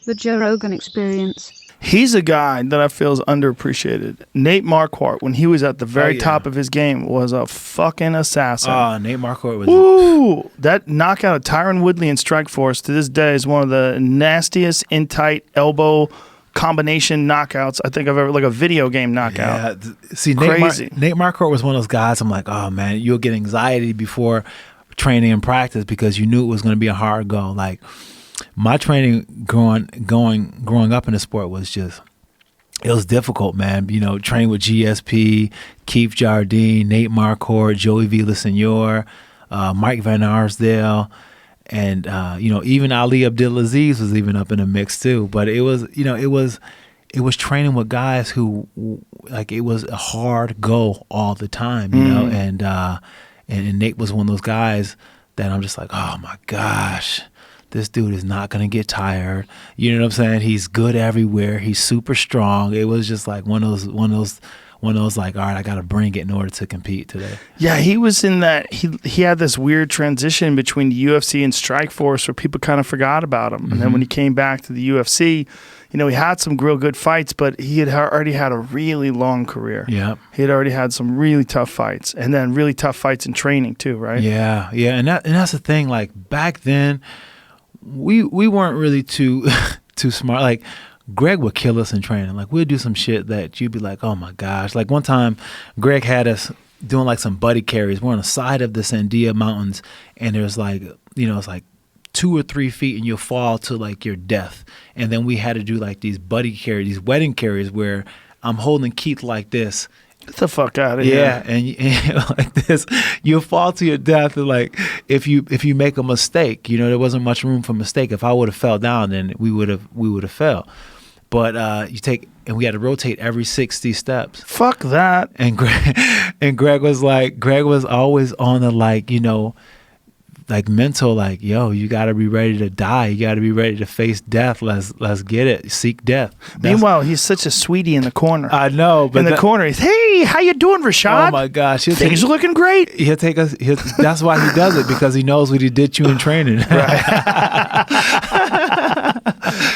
The Joe Rogan Experience. He's a guy that I feel is underappreciated. Nate Marquardt, when he was at the very top of his game, was a fucking assassin. Oh, Nate Marquardt was... Ooh, that knockout of Tyron Woodley in Strikeforce to this day is one of the nastiest in-tight elbow combination knockouts I think I've ever, like a video game knockout. Yeah, see, crazy. Nate Marquardt was one of those guys, I'm like, oh man, you'll get anxiety before training and practice because you knew it was going to be a hard go. Like, my training growing up in the sport was just, it was difficult, man. You know, training with GSP, Keith Jardine, Nate Marquardt, Joey Villasenor, Mike Van Arsdale, and you know, even Ali Abdulaziz was even up in the mix too. But it was, you know, it was training with guys who, like, it was a hard go all the time, you know, and Nate was one of those guys that I'm just like, oh my gosh. This dude is not going to get tired. You know what I'm saying? He's good everywhere. He's super strong. It was just like one of those like, all right, I got to bring it in order to compete today. Yeah, he was in that. He had this weird transition between the UFC and Strikeforce where people kind of forgot about him. And then when he came back to the UFC, you know, he had some real good fights, but he had already had a really long career. Yeah, he had already had some really tough fights, and then really tough fights in training too, right? Yeah, and that's the thing. Like, back then, we weren't really too smart. Like, Greg would kill us in training. Like, we'd do some shit that you'd be like, oh my gosh. Like, one time Greg had us doing like some buddy carries. We're on the side of the Sandia Mountains, and there's like, you know, it's like 2 or 3 feet and you'll fall to like your death. And then we had to do like these buddy carries, these wedding carries where I'm holding Keith like this. Get the fuck out of here. Yeah, and like this, you'll fall to your death. And like, if you make a mistake, you know, there wasn't much room for mistake. If I would have fell down, then we would have fell. But we had to rotate every 60 steps. Fuck that. And Greg was always on the, like, you know, like mental, like, yo, you got to be ready to die. You got to be ready to face death. Let's get it. Seek death. Meanwhile, he's such a sweetie in the corner. I know, but in the corner, he's, hey, how you doing, Rashad? Oh my gosh, things are looking great. He'll take us. That's why he does it, because he knows what he did you in training.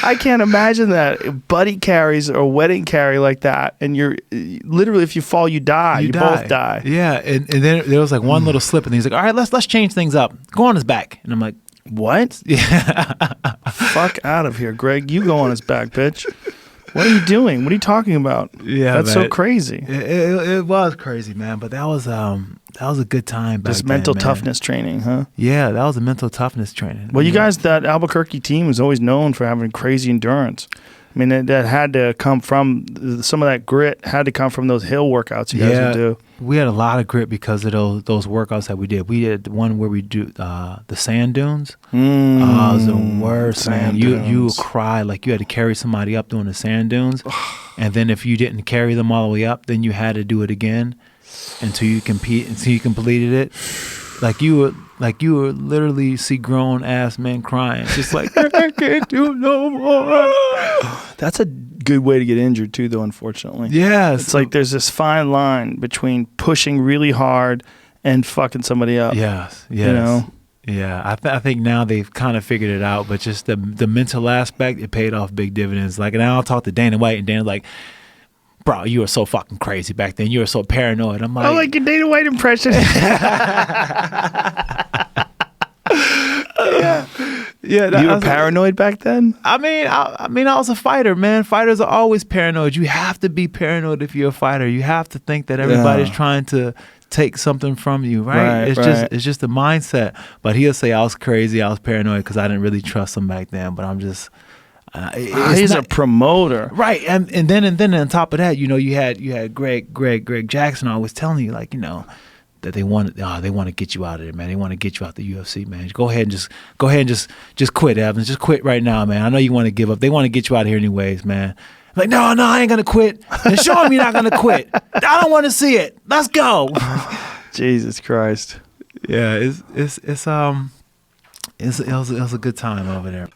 I can't imagine that buddy carries or wedding carry like that, and you're literally, if you fall, you die. You both die. Yeah, and then there was like one little slip, and he's like, all right, let's change things up. Go on his back, and I'm like, what? Yeah. Fuck out of here, Greg. You go on his back, bitch. What are you doing? What are you talking about? Yeah, that's so crazy. It was crazy, man. But that was a good time back This then, mental man. toughness training, huh? Yeah, that was a mental toughness training. Well, you guys, that Albuquerque team was always known for having crazy endurance. I mean, that had to come from, some of that grit had to come from those hill workouts you guys would do. We had a lot of grit because of those workouts that we did. We did one where we do the sand dunes. It was the worst, man. You would cry, like you had to carry somebody up doing the sand dunes. And then if you didn't carry them all the way up, then you had to do it again until you completed it. Like you would literally see grown ass men crying, just like, I can't do no more. That's a good way to get injured too, though. Unfortunately, yes. It's like there's this fine line between pushing really hard and fucking somebody up. Yes. You know. Yeah, I think now they've kind of figured it out, but just the mental aspect, it paid off big dividends. Like, and I'll talk to Dana White, and Dana's like, bro, you were so fucking crazy back then. You were so paranoid. I'm like, I like your Dana White impression. Yeah. You were paranoid back then? I mean, I was a fighter, man. Fighters are always paranoid. You have to be paranoid if you're a fighter. You have to think that everybody's trying to take something from you, right? It's just a mindset. But he'll say I was crazy, I was paranoid because I didn't really trust him back then. But I'm just. He's a promoter, right? And then on top of that, you know, you had Greg Jackson always telling you, like, you know, that they want to get you out of there, man. They want to get you out the UFC, man. Go ahead and just quit, Evans. Just quit right now, man. I know you want to give up. They want to get you out of here anyways, man. Like, no, I ain't gonna quit. And show them you're not gonna quit. I don't want to see it. Let's go. Jesus Christ. Yeah, it was a good time over there.